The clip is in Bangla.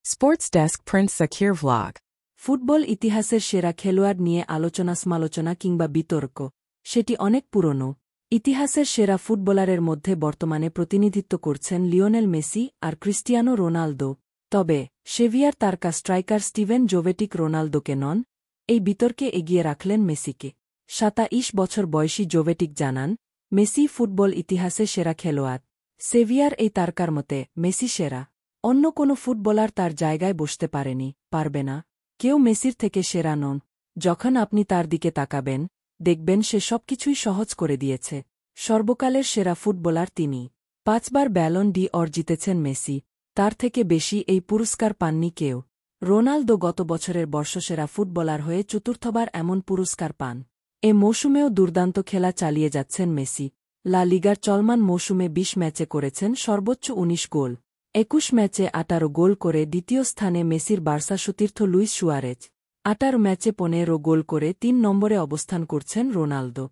Sports Desk Prince Zakir Vlog. Football ইতিহাসের সেরা খেলোয়াড় নিয়ে আলোচনা কিংবা বিতর্ক সেটি অনেক পুরনো। ইতিহাসের সেরা ফুটবলারের মধ্যে বর্তমানে প্রতিনিধিত্ব করছেন লিওনেল মেসি আর ক্রিস্টিয়ানো রোনালদো। তবে সেভিয়ার তারকা স্ট্রাইকার স্টিভেন জোভেটিক রোনালদোকে নন, এই বিতর্কে এগিয়ে রাখলেন মেসিকে। ২৭ বছর বয়সী জোভেটিক জানান, মেসি ফুটবল ইতিহাসে সেরা খেলোয়াড়। সেভিয়ার এই তারকার মতে মেসি সেরা। অন্য কোনো ফুটবলার তার জায়গায় বসতে পারবে না। কেউ মেসির থেকে সেরা নন। যখন আপনি তার দিকে তাকাবেন, দেখবেন সে সবকিছুই সহজ করে দিয়েছে। সর্বকালের সেরা ফুটবলার তিনি। ৫ বার ব্যালন ডি অর জিতেছেন মেসি, তার থেকে বেশি এই পুরস্কার পাননি কেউ। রোনালদো গত বছরের বর্ষসেরা ফুটবলার হয়ে চতুর্থবার এমন পুরস্কার পান। এ মৌসুমেও দুর্দান্ত খেলা চালিয়ে যাচ্ছেন মেসি। লা লিগার চলমান মৌসুমে ২০ ম্যাচে করেছেন সর্বোচ্চ ১৯ গোল। ২১ ম্যাচে ১৮ গোল করে দ্বিতীয় স্থানে মেসির বার্সা সতীর্থ লুইস সুয়ারেজ। ১৮ ম্যাচে ১৫ গোল করে ৩ নম্বরে অবস্থান করছেন রোনালদো।